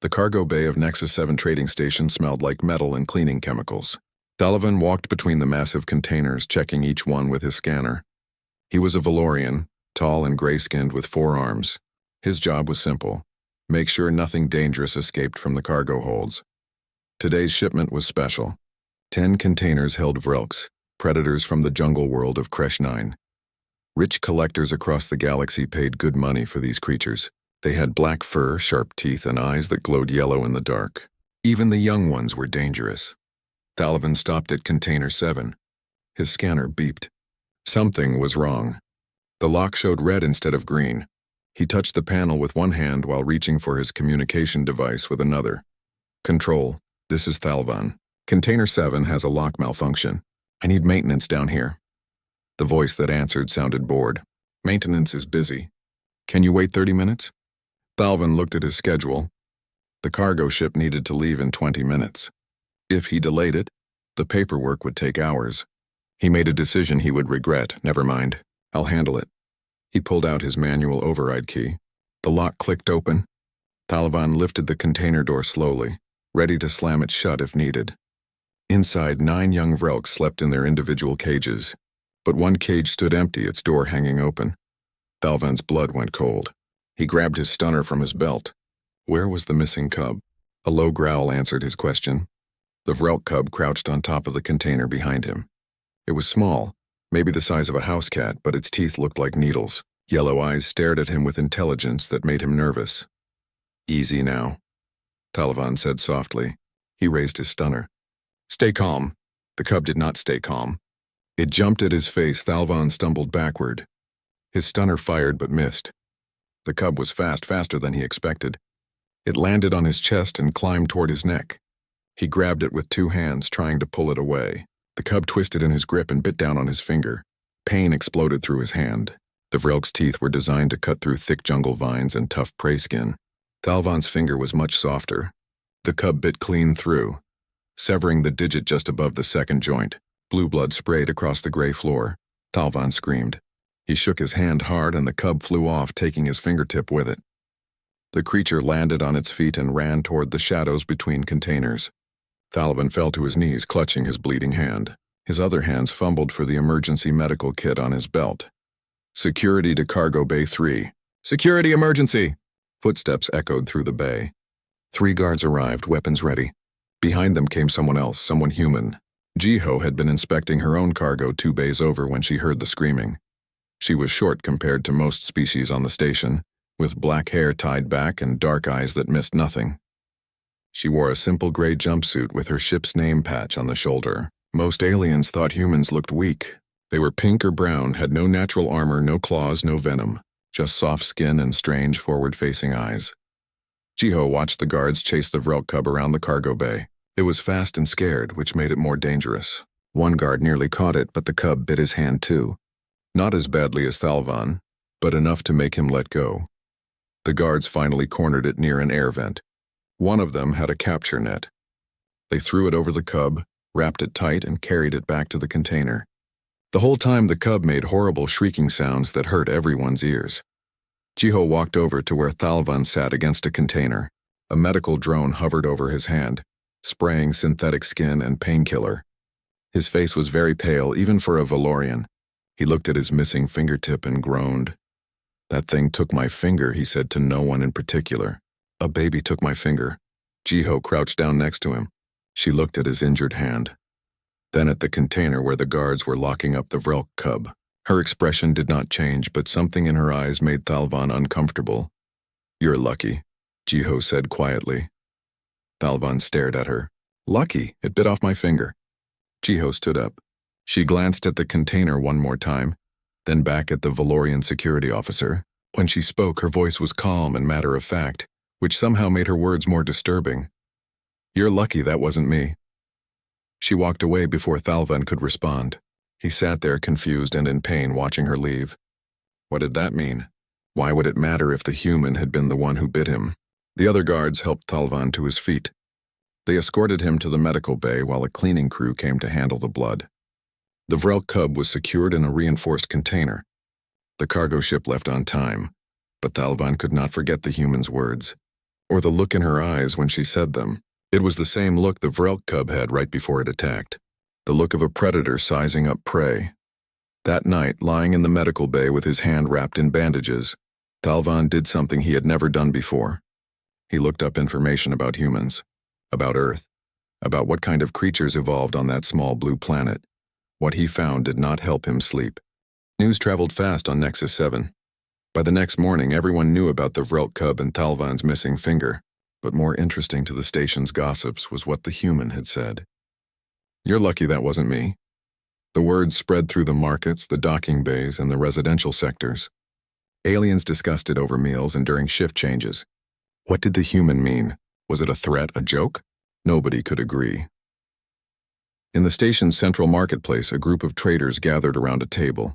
The cargo bay of Nexus 7 trading station smelled like metal and cleaning chemicals. Taliban walked between the massive containers, checking each one with his scanner. He was a Valorian, tall and gray-skinned with 4 arms. His job was simple: make sure nothing dangerous escaped from the cargo holds. Today's shipment was special. 10 containers held Vrelks, predators from the jungle world of Kresh 9. Rich collectors across the galaxy paid good money for these creatures. They had black fur, sharp teeth, and eyes that glowed yellow in the dark. Even the young ones were dangerous. Taliban stopped at Container 7. His scanner beeped. Something was wrong. The lock showed red instead of green. He touched the panel with one hand while reaching for his communication device with another. "Control, this is Taliban. Container 7 has a lock malfunction. I need maintenance down here." The voice that answered sounded bored. "Maintenance is busy. Can you wait 30 minutes? Thalvin looked at his schedule. The cargo ship needed to leave in 20 minutes. If he delayed it, the paperwork would take hours. He made a decision he would regret. "Never mind. I'll handle it." He pulled out his manual override key. The lock clicked open. Taliban lifted the container door slowly, ready to slam it shut if needed. Inside, 9 young Vrelks slept in their individual cages, but one cage stood empty, its door hanging open. Thalvan's blood went cold. He grabbed his stunner from his belt. Where was the missing cub? A low growl answered his question. The Vrelk cub crouched on top of the container behind him. It was small, maybe the size of a house cat, but its teeth looked like needles. Yellow eyes stared at him with intelligence that made him nervous. "Easy now," Taliban said softly. He raised his stunner. "Stay calm." The cub did not stay calm. It jumped at his face. Thalvan stumbled backward. His stunner fired but missed. The cub was faster than he expected. It landed on his chest and climbed toward his neck. He grabbed it with 2 hands, trying to pull it away. The cub twisted in his grip and bit down on his finger. Pain exploded through his hand. The Vrelk's teeth were designed to cut through thick jungle vines and tough prey skin. Thalvan's finger was much softer. The cub bit clean through, severing the digit just above the second joint. Blue blood sprayed across the gray floor. Thalvan screamed. He shook his hand hard and the cub flew off, taking his fingertip with it. The creature landed on its feet and ran toward the shadows between containers. Thalvan fell to his knees, clutching his bleeding hand. His other hands fumbled for the emergency medical kit on his belt. "Security to Cargo Bay 3. Security emergency!" Footsteps echoed through the bay. 3 guards arrived, weapons ready. Behind them came someone else, someone human. Jiho had been inspecting her own cargo 2 bays over when she heard the screaming. She was short compared to most species on the station, with black hair tied back and dark eyes that missed nothing. She wore a simple gray jumpsuit with her ship's name patch on the shoulder. Most aliens thought humans looked weak. They were pink or brown, had no natural armor, no claws, no venom, just soft skin and strange forward-facing eyes. Jiho watched the guards chase the Vrelk cub around the cargo bay. It was fast and scared, which made it more dangerous. One guard nearly caught it, but the cub bit his hand too. Not as badly as Thalvan, but enough to make him let go. The guards finally cornered it near an air vent. One of them had a capture net. They threw it over the cub, wrapped it tight, and carried it back to the container. The whole time the cub made horrible shrieking sounds that hurt everyone's ears. Jiho walked over to where Thalvan sat against a container. A medical drone hovered over his hand, spraying synthetic skin and painkiller. His face was very pale, even for a Valorian. He looked at his missing fingertip and groaned. "That thing took my finger," he said to no one in particular. "A baby took my finger." Jiho crouched down next to him. She looked at his injured hand, then at the container where the guards were locking up the Vrelk cub. Her expression did not change, but something in her eyes made Thalvan uncomfortable. "You're lucky," Jiho said quietly. Thalvan stared at her. "Lucky? It bit off my finger." Jiho stood up. She glanced at the container one more time, then back at the Valorian security officer. When she spoke, her voice was calm and matter-of-fact, which somehow made her words more disturbing. "You're lucky that wasn't me." She walked away before Thalvan could respond. He sat there confused and in pain, watching her leave. What did that mean? Why would it matter if the human had been the one who bit him? The other guards helped Thalvan to his feet. They escorted him to the medical bay while a cleaning crew came to handle the blood. The Vrelk cub was secured in a reinforced container. The cargo ship left on time, but Thalvan could not forget the human's words. or the look in her eyes when she said them. It was the same look the Vrelk cub had right before it attacked. The look of a predator sizing up prey. That night, lying in the medical bay with his hand wrapped in bandages, Talvan did something he had never done before. He looked up information about humans, about Earth, about what kind of creatures evolved on that small blue planet. What he found did not help him sleep. News traveled fast on Nexus 7. By the next morning, everyone knew about the Vrelk cub and Talvan's missing finger, but more interesting to the station's gossips was what the human had said. "You're lucky that wasn't me." The words spread through the markets, the docking bays, and the residential sectors. Aliens discussed it over meals and during shift changes. What did the human mean? Was it a threat, a joke? Nobody could agree. In the station's central marketplace, a group of traders gathered around a table.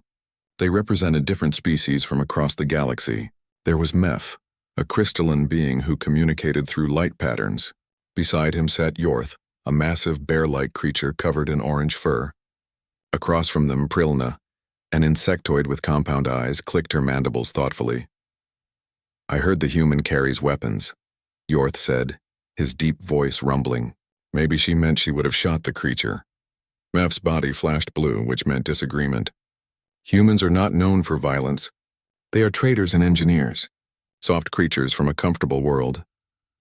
They represented different species from across the galaxy. There was Meph, a crystalline being who communicated through light patterns. Beside him sat Yorth, a massive bear-like creature covered in orange fur. Across from them, Prilna, an insectoid with compound eyes, clicked her mandibles thoughtfully. "I heard the human carries weapons," Yorth said, his deep voice rumbling. Maybe she meant she would have shot the creature. Meph's body flashed blue, which meant disagreement. "Humans are not known for violence. They are traders and engineers. Soft creatures from a comfortable world."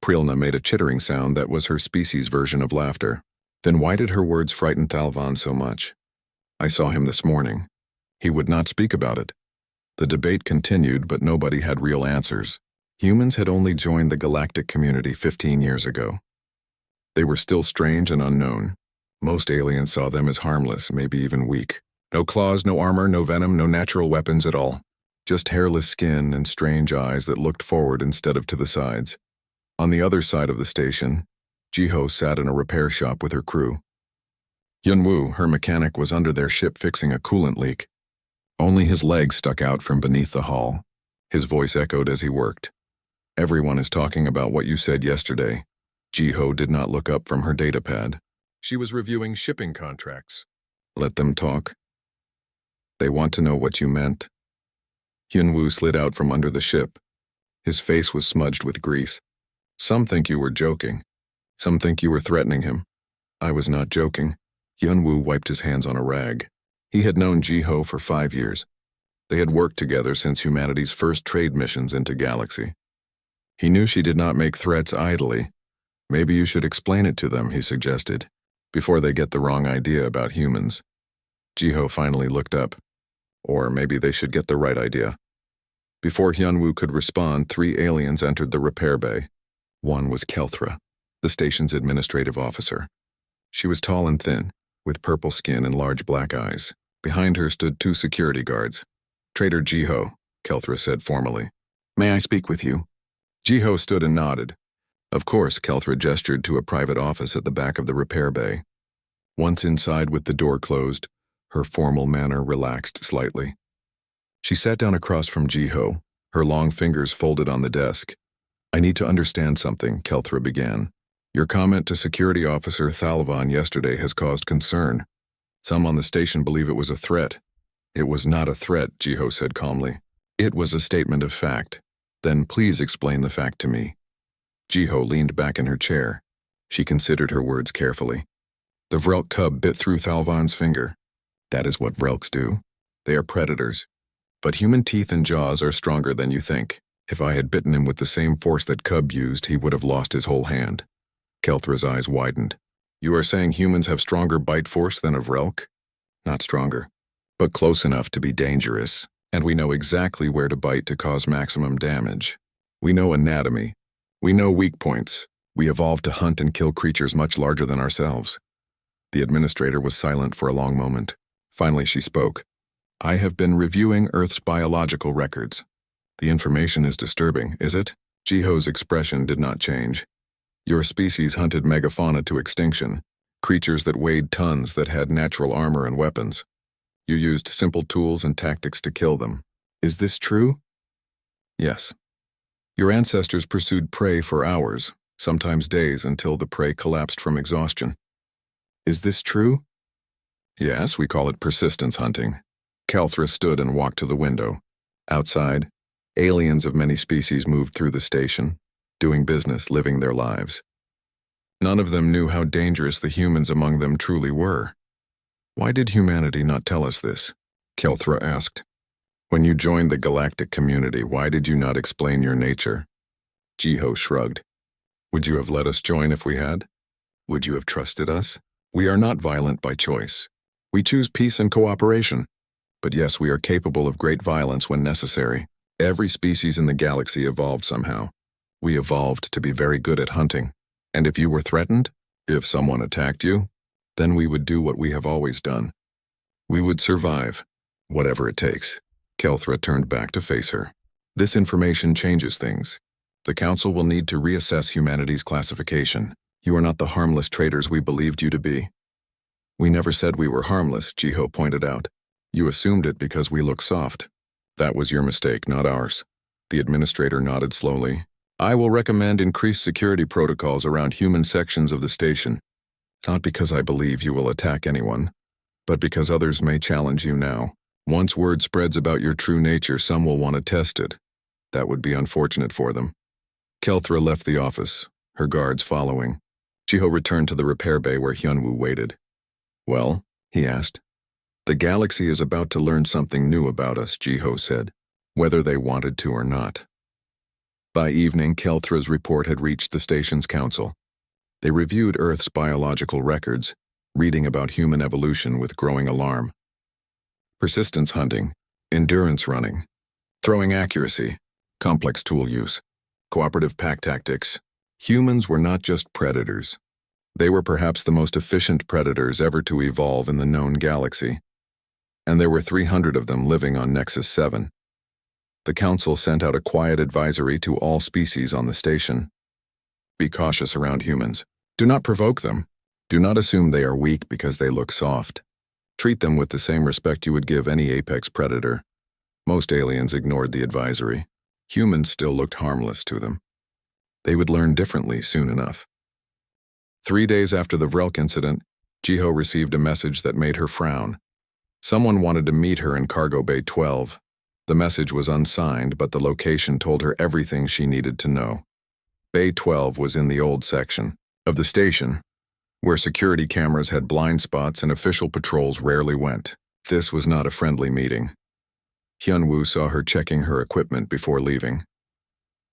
Prilna made a chittering sound that was her species' version of laughter. Then why did her words frighten Talvan so much? "I saw him this morning." He would not speak about it. The debate continued, but nobody had real answers. Humans had only joined the galactic community 15 years ago. They were still strange and unknown. Most aliens saw them as harmless, maybe even weak. No claws, no armor, no venom, no natural weapons at all. Just hairless skin and strange eyes that looked forward instead of to the sides. On the other side of the station, Jiho sat in a repair shop with her crew. Yunwu, her mechanic, was under their ship fixing a coolant leak. Only his legs stuck out from beneath the hull. His voice echoed as he worked. "Everyone is talking about what you said yesterday." Jiho did not look up from her datapad. She was reviewing shipping contracts. "Let them talk. They want to know what you meant." Hyunwoo slid out from under the ship. His face was smudged with grease. "Some think you were joking. Some think you were threatening him. I was not joking." Hyunwoo wiped his hands on a rag. He had known Jiho for 5 years. They had worked together since humanity's first trade missions into Galaxy. He knew she did not make threats idly. "Maybe you should explain it to them," he suggested, "before they get the wrong idea about humans." Jiho finally looked up. Or maybe they should get the right idea. Before Hyunwoo could respond, 3 aliens entered the repair bay. One was Kelthra, the station's administrative officer. She was tall and thin, with purple skin and large black eyes. Behind her stood 2 security guards. "Trader Jiho," Kelthra said formally. "May I speak with you?" Jiho stood and nodded. Of course, Kelthra gestured to a private office at the back of the repair bay. Once inside with the door closed, her formal manner relaxed slightly. She sat down across from Jiho, her long fingers folded on the desk. "I need to understand something," Kelthra began. "Your comment to Security Officer Thalvan yesterday has caused concern. Some on the station believe it was a threat." "It was not a threat," Jiho said calmly. "It was a statement of fact." "Then please explain the fact to me." Jiho leaned back in her chair. She considered her words carefully. "The Vrelk cub bit through Thalvan's finger. That is what Vrelks do. They are predators. But human teeth and jaws are stronger than you think. If I had bitten him with the same force that cub used, he would have lost his whole hand." Kelthra's eyes widened. "You are saying humans have stronger bite force than a Vrelk?" "Not stronger, but close enough to be dangerous. And we know exactly where to bite to cause maximum damage. We know anatomy. We know weak points. We evolved to hunt and kill creatures much larger than ourselves." The administrator was silent for a long moment. Finally she spoke. "I have been reviewing Earth's biological records. The information is disturbing, is it?" Jiho's expression did not change. "Your species hunted megafauna to extinction, creatures that weighed tons that had natural armor and weapons. You used simple tools and tactics to kill them. Is this true?" "Yes. Your ancestors pursued prey for hours, sometimes days, until the prey collapsed from exhaustion. Is this true?" "Yes, we call it persistence hunting." Kelthra stood and walked to the window. Outside, aliens of many species moved through the station. doing business, living their lives. None of them knew how dangerous the humans among them truly were. Why did humanity not tell us this? Kelthra asked. When you joined the galactic community, why did you not explain your nature? Jiho shrugged. Would you have let us join if we had? Would you have trusted us? We are not violent by choice. We choose peace and cooperation. But yes, we are capable of great violence when necessary. Every species in the galaxy evolved somehow. We evolved to be very good at hunting. And if you were threatened, if someone attacked you, then we would do what we have always done. We would survive, whatever it takes. Kelthra turned back to face her. This information changes things. The Council will need to reassess humanity's classification. You are not the harmless traitors we believed you to be. We never said we were harmless, Jiho pointed out. You assumed it because we look soft. That was your mistake, not ours. The administrator nodded slowly. I will recommend increased security protocols around human sections of the station. Not because I believe you will attack anyone, but because others may challenge you now. Once word spreads about your true nature, some will want to test it. That would be unfortunate for them. Kelthra left the office, her guards following. Jiho returned to the repair bay where Hyunwoo waited. Well, he asked. The galaxy is about to learn something new about us, Jiho said, whether they wanted to or not. By evening, Kelthra's report had reached the station's council. They reviewed Earth's biological records, reading about human evolution with growing alarm. Persistence hunting, endurance running, throwing accuracy, complex tool use, cooperative pack tactics. Humans were not just predators. They were perhaps the most efficient predators ever to evolve in the known galaxy. And there were 300 of them living on Nexus 7. The Council sent out a quiet advisory to all species on the station. Be cautious around humans. Do not provoke them. Do not assume they are weak because they look soft. Treat them with the same respect you would give any apex predator. Most aliens ignored the advisory. Humans still looked harmless to them. They would learn differently soon enough. 3 days after the Vrelk incident, Jiho received a message that made her frown. Someone wanted to meet her in Cargo Bay 12. The message was unsigned, but the location told her everything she needed to know. Bay 12 was in the old section of the station, where security cameras had blind spots and official patrols rarely went. This was not a friendly meeting. Hyunwoo saw her checking her equipment before leaving.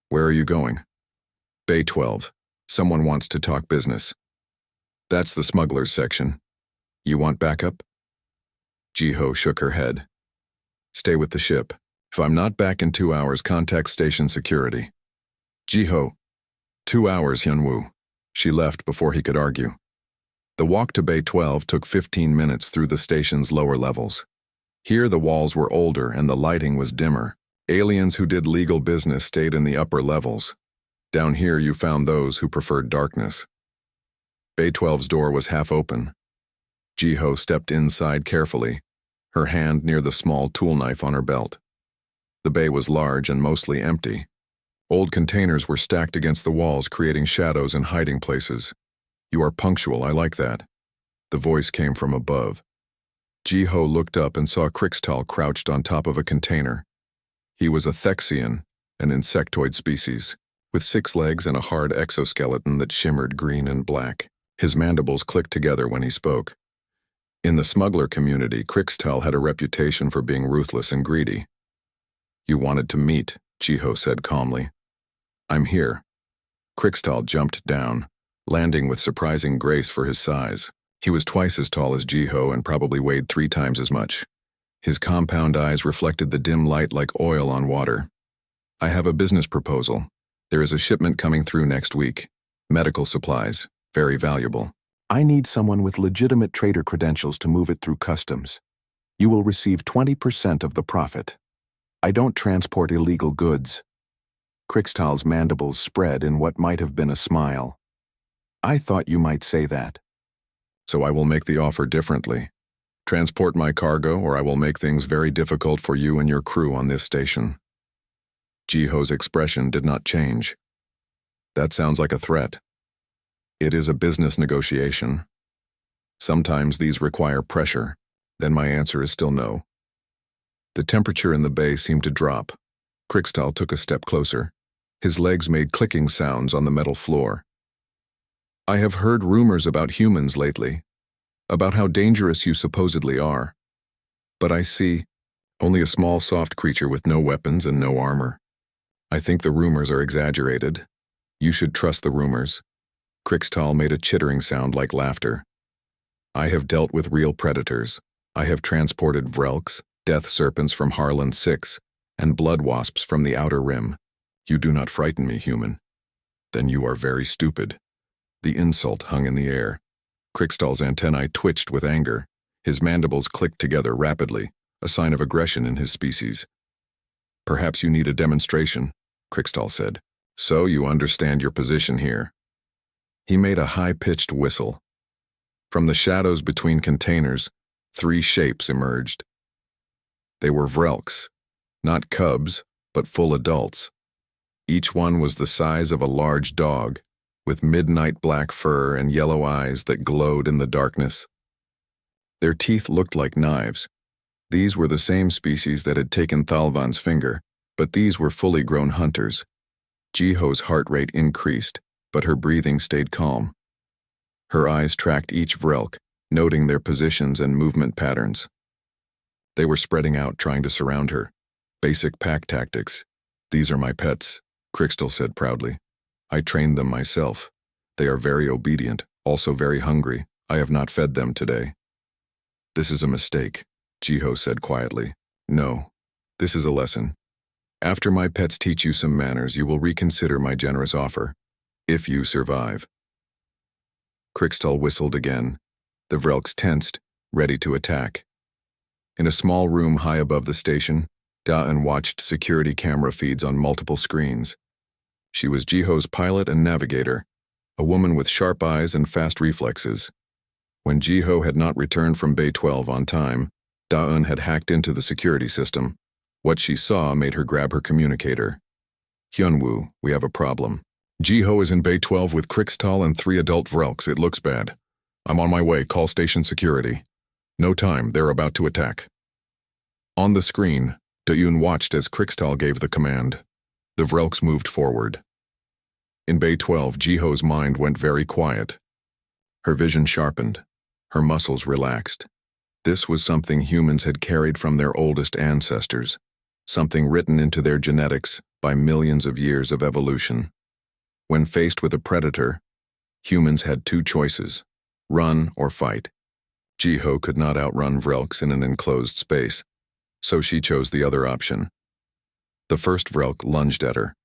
Where are you going? Bay 12. Someone wants to talk business. That's the smugglers section. You want backup? Jiho shook her head. Stay with the ship. If I'm not back in 2 hours, contact station security. Jiho. 2 hours, Hyunwoo. She left before he could argue. The walk to Bay 12 took 15 minutes through the station's lower levels. Here the walls were older and the lighting was dimmer. Aliens who did legal business stayed in the upper levels. Down here you found those who preferred darkness. Bay 12's door was half open. Jiho stepped inside carefully, her hand near the small tool knife on her belt. The bay was large and mostly empty. Old containers were stacked against the walls, creating shadows and hiding places. You are punctual, I like that. The voice came from above. Jiho looked up and saw Crixtal crouched on top of a container. He was a Thexian, an insectoid species, with 6 legs and a hard exoskeleton that shimmered green and black. His mandibles clicked together when he spoke. In the smuggler community, Crixtal had a reputation for being ruthless and greedy. You wanted to meet, Jiho said calmly. I'm here. Crixtal jumped down, landing with surprising grace for his size. He was twice as tall as Jiho and probably weighed 3 times as much. His compound eyes reflected the dim light like oil on water. I have a business proposal. There is a shipment coming through next week. Medical supplies, very valuable. I need someone with legitimate trader credentials to move it through customs. You will receive 20% of the profit. I don't transport illegal goods. Crixtal's mandibles spread in what might have been a smile. I thought you might say that. So I will make the offer differently. Transport my cargo or I will make things very difficult for you and your crew on this station. Jiho's expression did not change. That sounds like a threat. It is a business negotiation. Sometimes these require pressure. Then my answer is still no. The temperature in the bay seemed to drop. Crixtal took a step closer. His legs made clicking sounds on the metal floor. I have heard rumors about humans lately, about how dangerous you supposedly are. But I see only a small soft creature with no weapons and no armor. I think the rumors are exaggerated. You should trust the rumors. Krixtal made a chittering sound like laughter. I have dealt with real predators. I have transported Vrelks, death serpents from Harlan 6, and blood wasps from the Outer Rim. You do not frighten me, human. Then you are very stupid. The insult hung in the air. Krixtal's antennae twitched with anger. His mandibles clicked together rapidly, a sign of aggression in his species. Perhaps you need a demonstration, Krixtal said. So you understand your position here. He made a high-pitched whistle. From the shadows between containers, 3 shapes emerged. They were Vrelks, not cubs, but full adults. Each one was the size of a large dog, with midnight black fur and yellow eyes that glowed in the darkness. Their teeth looked like knives. These were the same species that had taken Thalvan's finger, but these were fully grown hunters. Jiho's heart rate increased, but her breathing stayed calm. Her eyes tracked each Vrelk, noting their positions and movement patterns. They were spreading out, trying to surround her. Basic pack tactics. These are my pets, Krixtal said proudly. I trained them myself. They are very obedient, also very hungry. I have not fed them today. This is a mistake, Jiho said quietly. No, this is a lesson. After my pets teach you some manners, you will reconsider my generous offer, if you survive. Krixtal whistled again. The Vrelks tensed, ready to attack. In a small room high above the station, Da'an watched security camera feeds on multiple screens. She was Jiho's pilot and navigator, a woman with sharp eyes and fast reflexes. When Jiho had not returned from Bay 12 on time, Da'an had hacked into the security system. What she saw made her grab her communicator. Hyunwoo, we have a problem. Jiho is in Bay 12 with Krixtal and 3 adult Vrelks. It looks bad. I'm on my way. Call station security. No time. They're about to attack. On the screen, Da'un watched as Krixtal gave the command. The Vrelks moved forward. In Bay 12, Jiho's mind went very quiet. Her vision sharpened. Her muscles relaxed. This was something humans had carried from their oldest ancestors, something written into their genetics by millions of years of evolution. When faced with a predator, humans had 2 choices, run or fight. Jiho could not outrun Vrelks in an enclosed space, so she chose the other option. The first Vrelk lunged at her.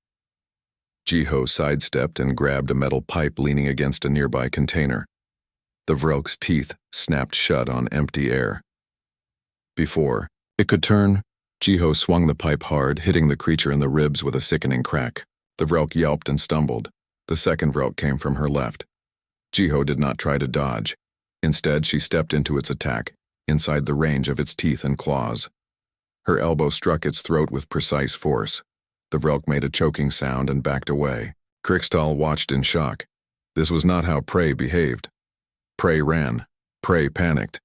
Jiho sidestepped and grabbed a metal pipe leaning against a nearby container. The Vrelk's teeth snapped shut on empty air. Before it could turn, Jiho swung the pipe hard, hitting the creature in the ribs with a sickening crack. The Vrelk yelped and stumbled. The second Vrelk came from her left. Jiho did not try to dodge. Instead, she stepped into its attack, inside the range of its teeth and claws. Her elbow struck its throat with precise force. The Vrelk made a choking sound and backed away. Krixtal watched in shock. This was not how prey behaved. Prey ran. Prey panicked.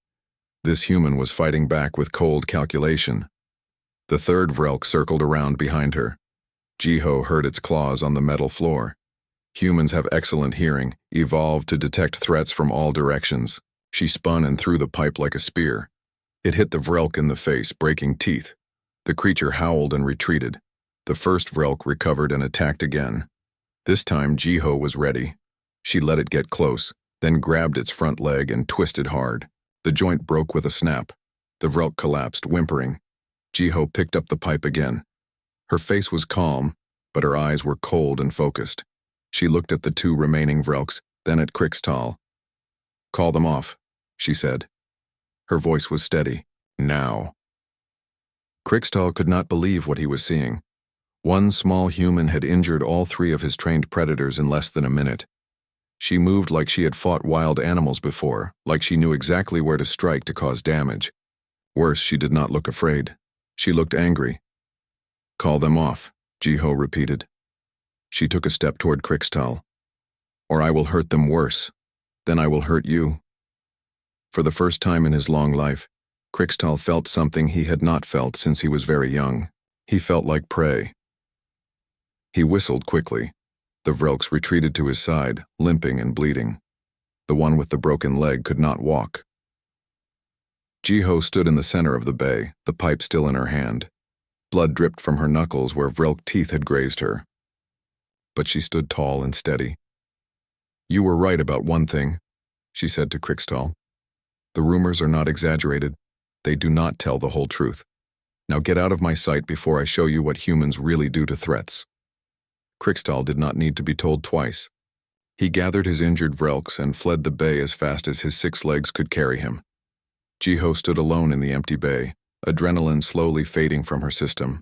This human was fighting back with cold calculation. The third Vrelk circled around behind her. Jiho heard its claws on the metal floor. Humans have excellent hearing, evolved to detect threats from all directions. She spun and threw the pipe like a spear. It hit the Vrelk in the face, breaking teeth. The creature howled and retreated. The first Vrelk recovered and attacked again. This time, Jiho was ready. She let it get close, then grabbed its front leg and twisted hard. The joint broke with a snap. The Vrelk collapsed, whimpering. Jiho picked up the pipe again. Her face was calm, but her eyes were cold and focused. She looked at the 2 remaining Vrelks, then at Krixtal. Call them off, she said. Her voice was steady. Now. Krixtal could not believe what he was seeing. One small human had injured all 3 of his trained predators in less than a minute. She moved like she had fought wild animals before, like she knew exactly where to strike to cause damage. Worse, she did not look afraid. She looked angry. Call them off, Jiho repeated. She took a step toward Krixtal. Or I will hurt them worse. Then I will hurt you. For the first time in his long life, Krixtal felt something he had not felt since he was very young. He felt like prey. He whistled quickly. The Vrelks retreated to his side, limping and bleeding. The one with the broken leg could not walk. Jiho stood in the center of the bay, the pipe still in her hand. Blood dripped from her knuckles where Vrelk teeth had grazed her. But she stood tall and steady. "You were right about one thing," she said to Krixtal. "The rumors are not exaggerated. They do not tell the whole truth. Now get out of my sight before I show you what humans really do to threats." Krixtal did not need to be told twice. He gathered his injured Vrelks and fled the bay as fast as his 6 legs could carry him. Jiho stood alone in the empty bay, adrenaline slowly fading from her system.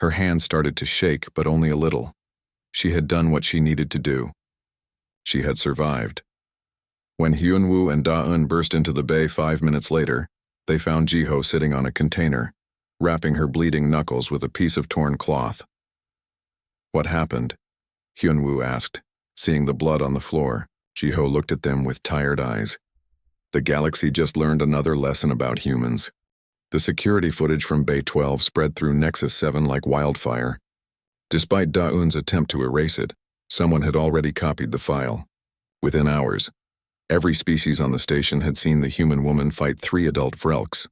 Her hands started to shake, but only a little. She had done what she needed to do. She had survived. When Hyunwoo and Da-eun burst into the bay 5 minutes later, they found Jiho sitting on a container, wrapping her bleeding knuckles with a piece of torn cloth. "What happened?" Hyunwoo asked. Seeing the blood on the floor, Jiho looked at them with tired eyes. The galaxy just learned another lesson about humans. The security footage from Bay 12 spread through Nexus 7 like wildfire. Despite Da-eun's attempt to erase it, someone had already copied the file. Within hours, every species on the station had seen the human woman fight 3 adult Vrelks.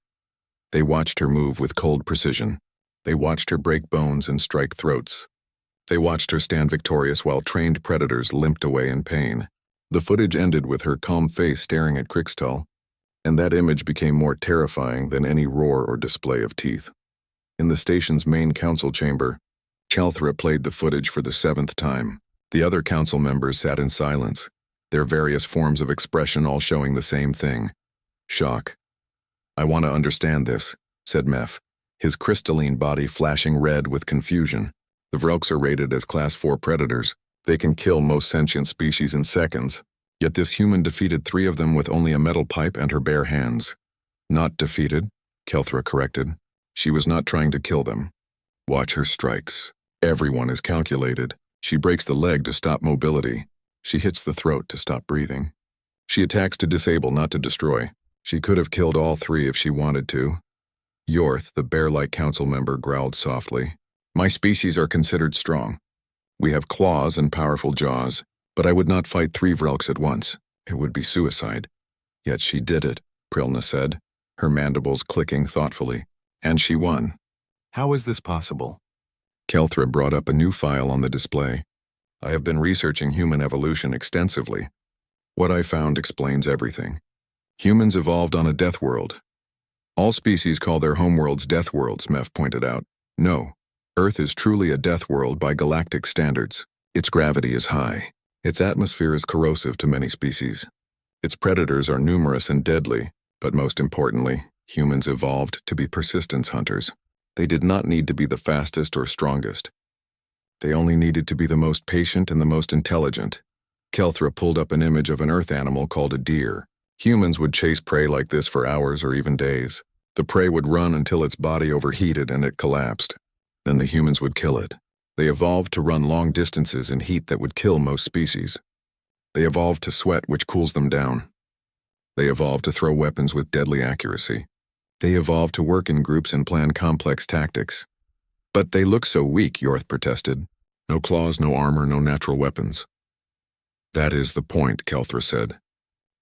They watched her move with cold precision. They watched her break bones and strike throats. They watched her stand victorious while trained predators limped away in pain. The footage ended with her calm face staring at Krixtal, and that image became more terrifying than any roar or display of teeth. In the station's main council chamber, Kelthra played the footage for the 7th time. The other council members sat in silence, their various forms of expression all showing the same thing: shock. "I want to understand this," said Meph, his crystalline body flashing red with confusion. The Vrelks are rated as Class 4 predators. They can kill most sentient species in seconds. Yet this human defeated 3 of them with only a metal pipe and her bare hands. "Not defeated," Kelthra corrected. "She was not trying to kill them. Watch her strikes. Everyone is calculated. She breaks the leg to stop mobility. She hits the throat to stop breathing. She attacks to disable, not to destroy. She could have killed all 3 if she wanted to." Yorth, the bear-like council member, growled softly. "My species are considered strong. We have claws and powerful jaws, but I would not fight 3 Vrelks at once. It would be suicide." "Yet she did it," Prilna said, her mandibles clicking thoughtfully. "And she won. How is this possible?" Kelthra brought up a new file on the display. "I have been researching human evolution extensively. What I found explains everything. Humans evolved on a death world. All species call their homeworlds death worlds," Meph pointed out. "No. Earth is truly a death world by galactic standards. Its gravity is high. Its atmosphere is corrosive to many species. Its predators are numerous and deadly, but most importantly, humans evolved to be persistence hunters. They did not need to be the fastest or strongest. They only needed to be the most patient and the most intelligent." Kelthra pulled up an image of an Earth animal called a deer. Humans would chase prey like this for hours or even days. The prey would run until its body overheated and it collapsed. Then the humans would kill it. They evolved to run long distances in heat that would kill most species. They evolved to sweat, which cools them down. They evolved to throw weapons with deadly accuracy. They evolved to work in groups and plan complex tactics. "But they look so weak," Yorth protested. "No claws, no armor, no natural weapons." "That is the point," Kelthra said.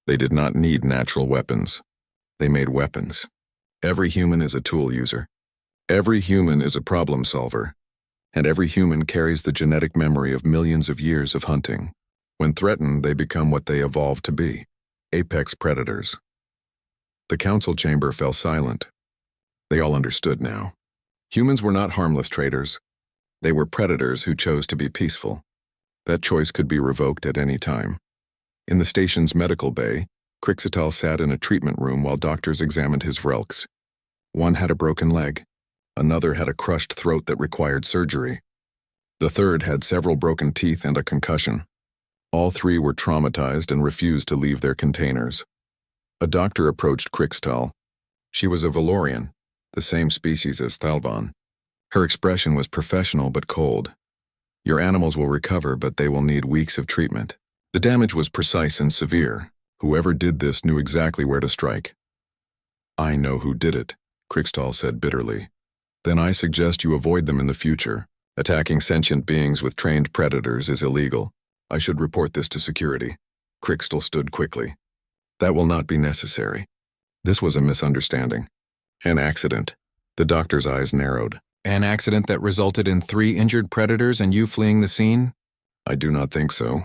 "They did not need natural weapons. They made weapons. Every human is a tool user. Every human is a problem solver. And every human carries the genetic memory of millions of years of hunting. When threatened, they become what they evolved to be: apex predators." The council chamber fell silent. They all understood now. Humans were not harmless traitors. They were predators who chose to be peaceful. That choice could be revoked at any time. In the station's medical bay, Krixtal sat in a treatment room while doctors examined his Vrelks. One had a broken leg. Another had a crushed throat that required surgery. The third had several broken teeth and a concussion. All 3 were traumatized and refused to leave their containers. A doctor approached Krixtal. She was a Valorian, the same species as Thalvan. Her expression was professional but cold. "Your animals will recover, but they will need weeks of treatment. The damage was precise and severe. Whoever did this knew exactly where to strike." "I know who did it," Krixtal said bitterly. "Then I suggest you avoid them in the future. Attacking sentient beings with trained predators is illegal. I should report this to security. Crystal stood quickly. That will not be necessary. This was a misunderstanding. An accident. The doctor's eyes narrowed. An accident that resulted in 3 injured predators and you fleeing the scene? I do not think so.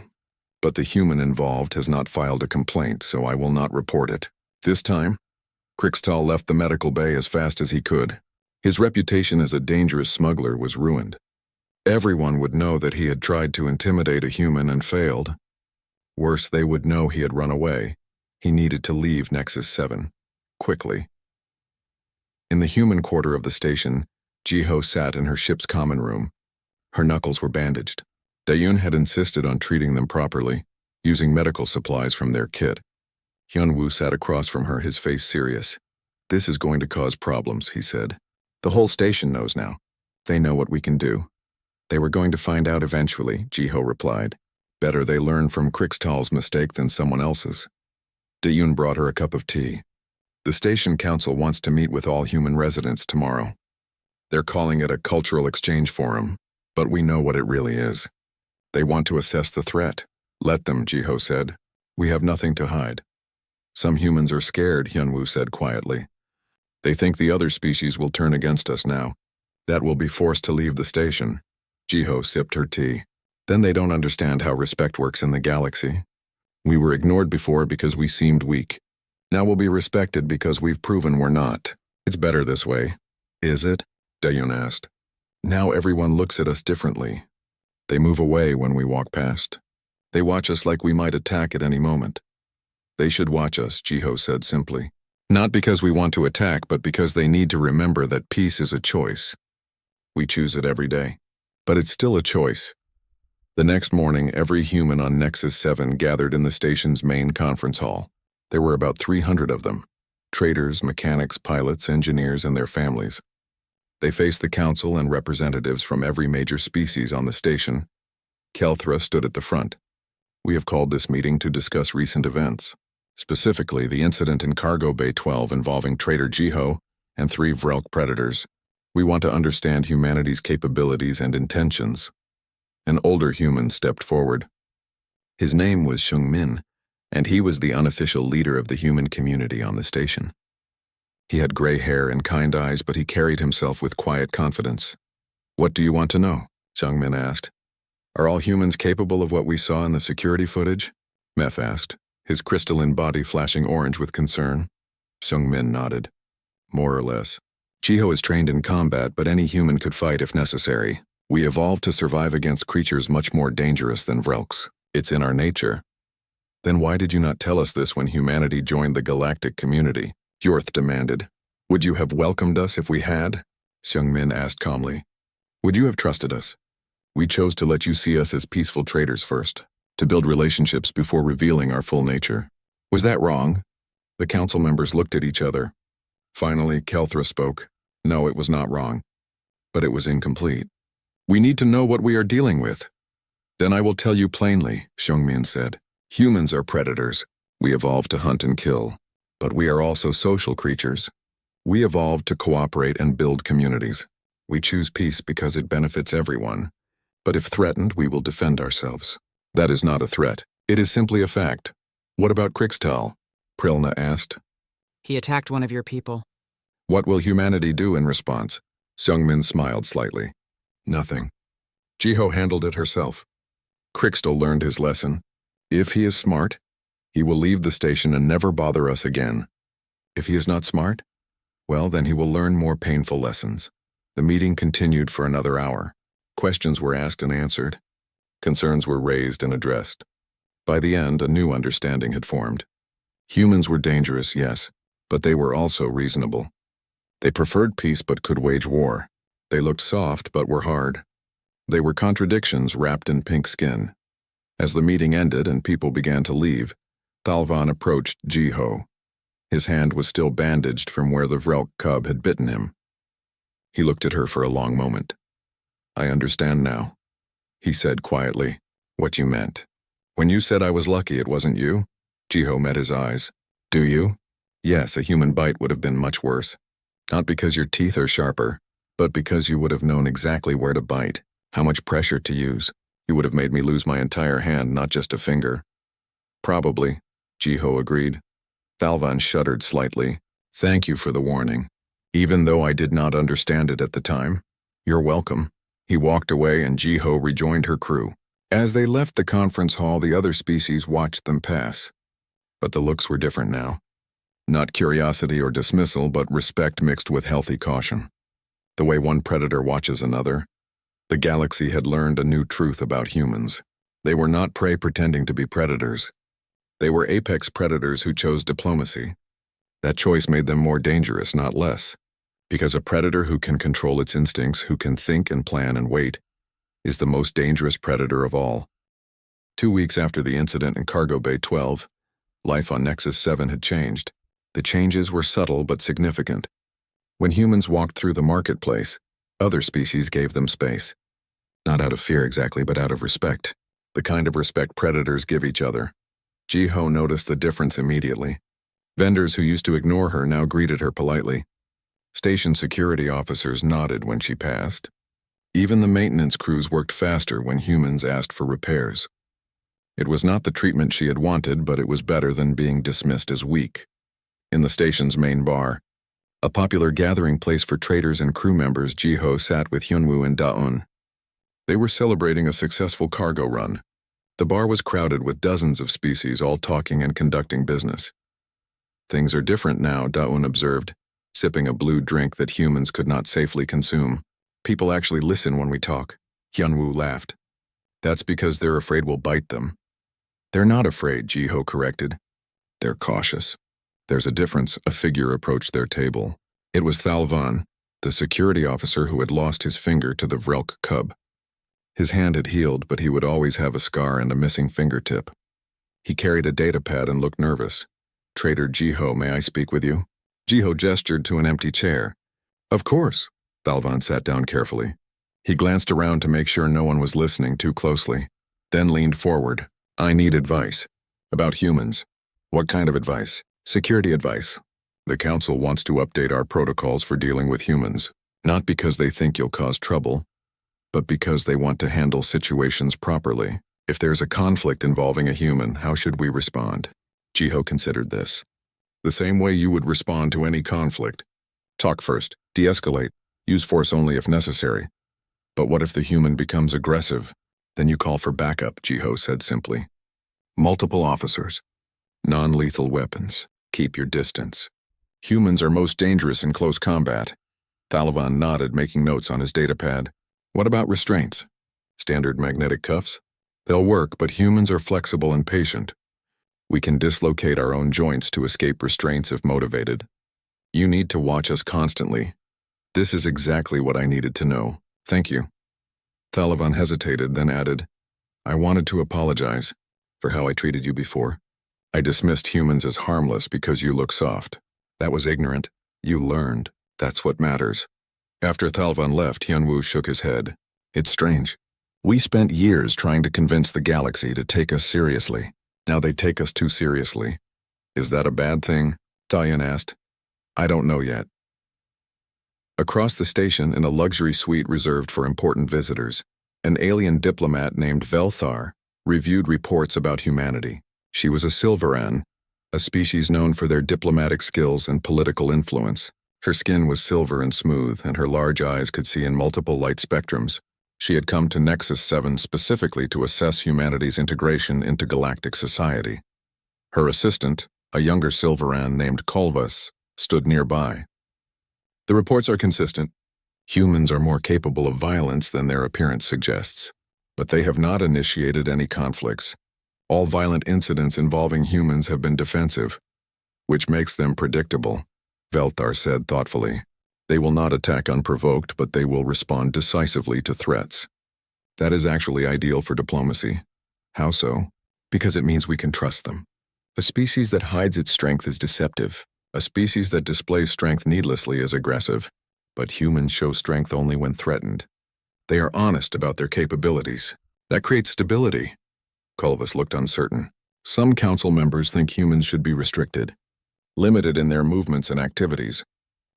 But the human involved has not filed a complaint, so I will not report it. This time, Crystal left the medical bay as fast as he could. His reputation as a dangerous smuggler was ruined. Everyone would know that he had tried to intimidate a human and failed. Worse, they would know he had run away. He needed to leave Nexus 7. Quickly. In the human quarter of the station, Jiho sat in her ship's common room. Her knuckles were bandaged. Dayun had insisted on treating them properly, using medical supplies from their kit. Hyunwoo sat across from her, his face serious. This is going to cause problems, he said. The whole station knows now. They know what we can do. They were going to find out eventually, Jiho replied. Better they learn from Crystal's mistake than someone else's. Dayun brought her a cup of tea. The station council wants to meet with all human residents tomorrow. They're calling it a cultural exchange forum, but we know what it really is. They want to assess the threat. Let them, Jiho said. We have nothing to hide. Some humans are scared, Hyunwoo said quietly. They think the other species will turn against us now. That will be forced to leave the station. Jiho sipped her tea. Then they don't understand how respect works in the galaxy. We were ignored before because we seemed weak. Now we'll be respected because we've proven we're not. It's better this way. Is it? Dayun asked. Now everyone looks at us differently. They move away when we walk past. They watch us like we might attack at any moment. They should watch us, Jiho said simply. Not because we want to attack, but because they need to remember that peace is a choice. We choose it every day. But it's still a choice. The next morning, every human on Nexus 7 gathered in the station's main conference hall. There were about 300 of them. Traders, mechanics, pilots, engineers, and their families. They faced the council and representatives from every major species on the station. Kelthra stood at the front. We have called this meeting to discuss recent events, specifically the incident in Cargo Bay 12 involving Trader Jiho and 3 Vrelk predators. We want to understand humanity's capabilities and intentions. An older human stepped forward. His name was Shungmin, and he was the unofficial leader of the human community on the station. He had gray hair and kind eyes, but he carried himself with quiet confidence. What do you want to know? Shungmin asked. Are all humans capable of what we saw in the security footage? Meph asked, his crystalline body flashing orange with concern. Shungmin nodded. More or less. Jiho is trained in combat, but any human could fight if necessary. We evolved to survive against creatures much more dangerous than Vrelks. It's in our nature. Then why did you not tell us this when humanity joined the galactic community? Yorth demanded. Would you have welcomed us if we had? Shungmin asked calmly. Would you have trusted us? We chose to let you see us as peaceful traders first, to build relationships before revealing our full nature. Was that wrong? The council members looked at each other. Finally, Kelthra spoke. No, it was not wrong. But it was incomplete. We need to know what we are dealing with. Then I will tell you plainly, Shungmin said. Humans are predators. We evolved to hunt and kill. But we are also social creatures. We evolved to cooperate and build communities. We choose peace because it benefits everyone. But if threatened, we will defend ourselves. That is not a threat. It is simply a fact. What about Crystal? Prilna asked. He attacked one of your people. What will humanity do in response? Shungmin smiled slightly. Nothing. Jiho handled it herself. Crystal learned his lesson. If he is smart, he will leave the station and never bother us again. If he is not smart, well, then he will learn more painful lessons. The meeting continued for another hour. Questions were asked and answered. Concerns were raised and addressed. By the end, a new understanding had formed. Humans were dangerous, yes, but they were also reasonable. They preferred peace but could wage war. They looked soft but were hard. They were contradictions wrapped in pink skin. As the meeting ended and people began to leave, Thalvan approached Jiho. His hand was still bandaged from where the Vrelk cub had bitten him. He looked at her for a long moment. I understand now, he said quietly, what you meant. When you said I was lucky it wasn't you, Jiho met his eyes. Do you? Yes, a human bite would have been much worse. Not because your teeth are sharper, but because you would have known exactly where to bite. How much pressure to use? You would have made me lose my entire hand, not just a finger. Probably, Jiho agreed. Thalvan shuddered slightly. Thank you for the warning. Even though I did not understand it at the time. You're welcome. He walked away and Jiho rejoined her crew. As they left the conference hall, the other species watched them pass. But the looks were different now. Not curiosity or dismissal, but respect mixed with healthy caution. The way one predator watches another. The galaxy had learned a new truth about humans. They were not prey pretending to be predators. They were apex predators who chose diplomacy. That choice made them more dangerous, not less. Because a predator who can control its instincts, who can think and plan and wait, is the most dangerous predator of all. 2 weeks after the incident in Cargo Bay 12, life on Nexus 7 had changed. The changes were subtle but significant. When humans walked through the marketplace, other species gave them space. Not out of fear exactly, but out of respect. The kind of respect predators give each other. Jiho noticed the difference immediately. Vendors who used to ignore her now greeted her politely. Station security officers nodded when she passed. Even the maintenance crews worked faster when humans asked for repairs. It was not the treatment she had wanted, but it was better than being dismissed as weak. In the station's main bar, a popular gathering place for traders and crew members, Jiho sat with Hyunwoo and Daun. They were celebrating a successful cargo run. The bar was crowded with dozens of species all talking and conducting business. Things are different now, Daun observed, sipping a blue drink that humans could not safely consume. People actually listen when we talk. Hyunwoo laughed. That's because they're afraid we'll bite them. They're not afraid, Jiho corrected. They're cautious. There's a difference. A figure approached their table. It was Thalvan, the security officer who had lost his finger to the Vrelk cub. His hand had healed, but he would always have a scar and a missing fingertip. He carried a datapad and looked nervous. Trader Jiho, may I speak with you? Jiho gestured to an empty chair. Of course. Thalvan sat down carefully. He glanced around to make sure no one was listening too closely, then leaned forward. I need advice. About humans. What kind of advice? Security advice. The Council wants to update our protocols for dealing with humans, not because they think you'll cause trouble, but because they want to handle situations properly. If there's a conflict involving a human, how should we respond? Jiho considered this. The same way you would respond to any conflict. Talk first, de-escalate, use force only if necessary. But what if the human becomes aggressive? Then you call for backup, Jiho said simply. Multiple officers. Non-lethal weapons. Keep your distance. Humans are most dangerous in close combat. Thalvan nodded, making notes on his datapad. What about restraints? Standard magnetic cuffs? They'll work, but humans are flexible and patient. We can dislocate our own joints to escape restraints if motivated. You need to watch us constantly. This is exactly what I needed to know. Thank you. Thalvan hesitated, then added, I wanted to apologize for how I treated you before. I dismissed humans as harmless because you look soft. That was ignorant. You learned. That's what matters. After Thalvan left, Hyunwoo shook his head. It's strange. We spent years trying to convince the galaxy to take us seriously. Now they take us too seriously. Is that a bad thing? Dayan asked. I don't know yet. Across the station, in a luxury suite reserved for important visitors, an alien diplomat named Velthar reviewed reports about humanity. She was a Silveran, a species known for their diplomatic skills and political influence. Her skin was silver and smooth, and her large eyes could see in multiple light spectrums. She had come to Nexus 7 specifically to assess humanity's integration into galactic society. Her assistant, a younger Silveran named Kolvas, stood nearby. The reports are consistent. Humans are more capable of violence than their appearance suggests, but they have not initiated any conflicts. All violent incidents involving humans have been defensive, which makes them predictable, Velthar said thoughtfully. They will not attack unprovoked, but they will respond decisively to threats. That is actually ideal for diplomacy. How so? Because it means we can trust them. A species that hides its strength is deceptive. A species that displays strength needlessly is aggressive. But humans show strength only when threatened. They are honest about their capabilities. That creates stability. Kolvas looked uncertain. Some council members think humans should be restricted, limited in their movements and activities,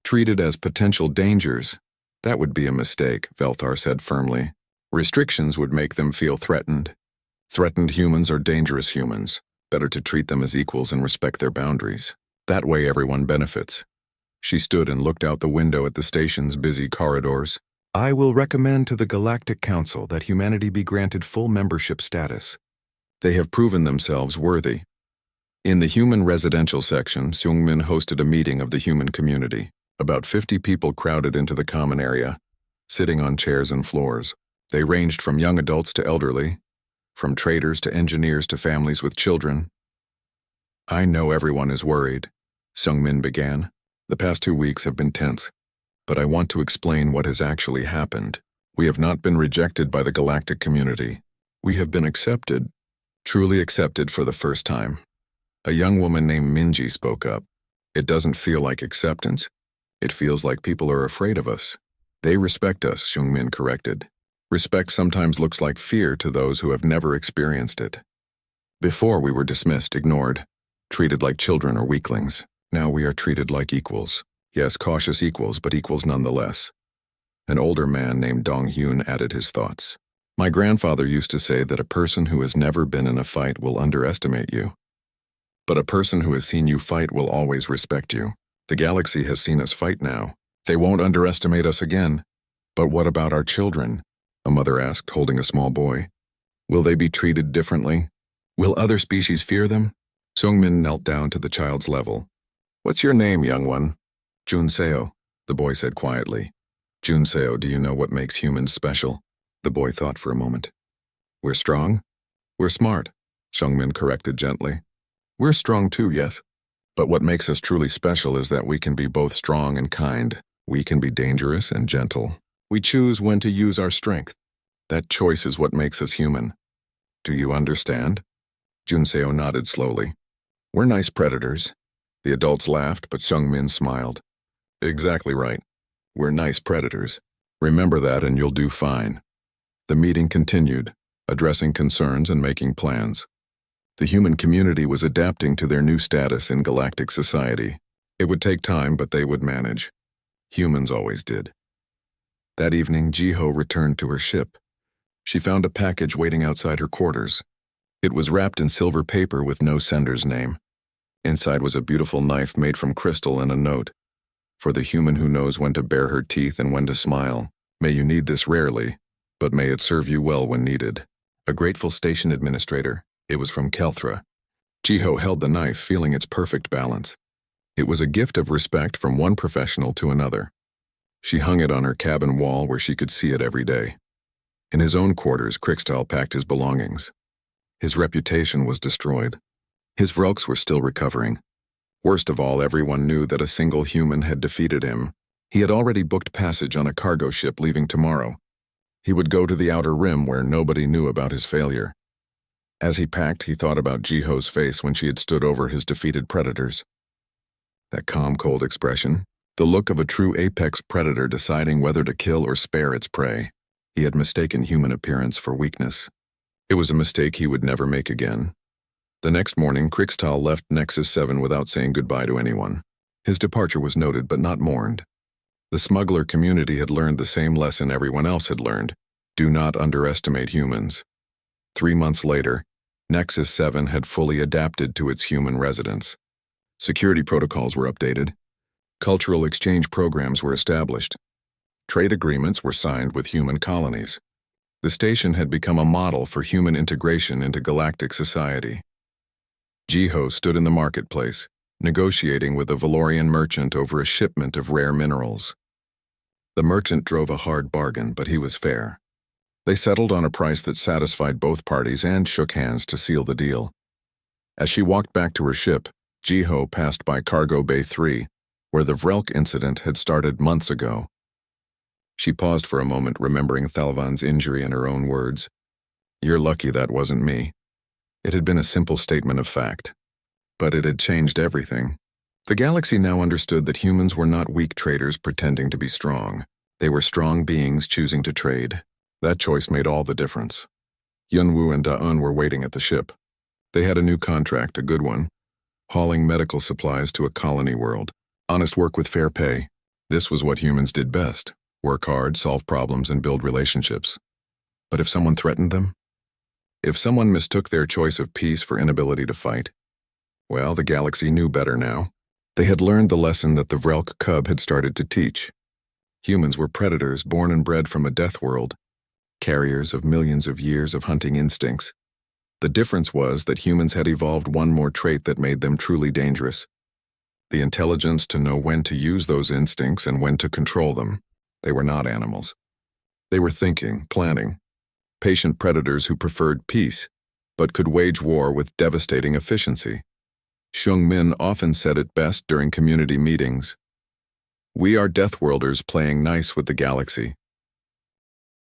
treated as potential dangers. That would be a mistake, Velthar said firmly. Restrictions would make them feel threatened. Threatened humans are dangerous humans. Better to treat them as equals and respect their boundaries. That way everyone benefits. She stood and looked out the window at the station's busy corridors. I will recommend to the Galactic Council that humanity be granted full membership status. They have proven themselves worthy. In the human residential section, Seungmin hosted a meeting of the human community. About 50 people crowded into the common area, sitting on chairs and floors. They ranged from young adults to elderly, from traders to engineers to families with children. I know everyone is worried, Seungmin began. The past 2 weeks have been tense, but I want to explain what has actually happened. We have not been rejected by the galactic community. We have been accepted, truly accepted for the first time. A young woman named Minji spoke up. It doesn't feel like acceptance. It feels like people are afraid of us. They respect us, Seungmin corrected. Respect sometimes looks like fear to those who have never experienced it. Before we were dismissed, ignored, treated like children or weaklings. Now we are treated like equals. Yes, cautious equals, but equals nonetheless. An older man named Dong-hyun added his thoughts. My grandfather used to say that a person who has never been in a fight will underestimate you. But a person who has seen you fight will always respect you. The galaxy has seen us fight now. They won't underestimate us again. But what about our children? A mother asked, holding a small boy. Will they be treated differently? Will other species fear them? Seungmin knelt down to the child's level. What's your name, young one? Junseo, the boy said quietly. Junseo, do you know what makes humans special? The boy thought for a moment. We're strong? We're smart, Seungmin corrected gently. We're strong too, yes. But what makes us truly special is that we can be both strong and kind. We can be dangerous and gentle. We choose when to use our strength. That choice is what makes us human. Do you understand? Junseo nodded slowly. We're nice predators. The adults laughed, but Seungmin smiled. Exactly right. We're nice predators. Remember that and you'll do fine. The meeting continued, addressing concerns and making plans. The human community was adapting to their new status in galactic society. It would take time, but they would manage. Humans always did. That evening, Jiho returned to her ship. She found a package waiting outside her quarters. It was wrapped in silver paper with no sender's name. Inside was a beautiful knife made from crystal and a note. For the human who knows when to bare her teeth and when to smile, may you need this rarely, but may it serve you well when needed. A grateful station administrator. It was from Kelthra. Jiho held the knife, feeling its perfect balance. It was a gift of respect from one professional to another. She hung it on her cabin wall where she could see it every day. In his own quarters, Krikstal packed his belongings. His reputation was destroyed. His Vrelks were still recovering. Worst of all, everyone knew that a single human had defeated him. He had already booked passage on a cargo ship leaving tomorrow. He would go to the outer rim where nobody knew about his failure. As he packed, he thought about Jiho's face when she had stood over his defeated predators. That calm, cold expression, the look of a true apex predator deciding whether to kill or spare its prey. He had mistaken human appearance for weakness. It was a mistake he would never make again. The next morning, Krikstal left Nexus 7 without saying goodbye to anyone. His departure was noted but not mourned. The smuggler community had learned the same lesson everyone else had learned. Do not underestimate humans. 3 months later, Nexus 7 had fully adapted to its human residents. Security protocols were updated. Cultural exchange programs were established. Trade agreements were signed with human colonies. The station had become a model for human integration into galactic society. Jiho stood in the marketplace, negotiating with a Valorian merchant over a shipment of rare minerals. The merchant drove a hard bargain, but he was fair. They settled on a price that satisfied both parties and shook hands to seal the deal. As she walked back to her ship, Jiho passed by Cargo Bay 3, where the Vrelk incident had started months ago. She paused for a moment, remembering Thalvan's injury and her own words. You're lucky that wasn't me. It had been a simple statement of fact. But it had changed everything. The galaxy now understood that humans were not weak traders pretending to be strong. They were strong beings choosing to trade. That choice made all the difference. Yunwoo and Da-un were waiting at the ship. They had a new contract, a good one, hauling medical supplies to a colony world. Honest work with fair pay. This was what humans did best. Work hard, solve problems, and build relationships. But if someone threatened them? If someone mistook their choice of peace for inability to fight? Well, the galaxy knew better now. They had learned the lesson that the Vrelk cub had started to teach. Humans were predators born and bred from a death world, carriers of millions of years of hunting instincts. The difference was that humans had evolved one more trait that made them truly dangerous: the intelligence to know when to use those instincts and when to control them. They were not animals. They were thinking, planning, patient predators who preferred peace, but could wage war with devastating efficiency. Xiong Min often said it best during community meetings: "We are Deathworlders playing nice with the galaxy.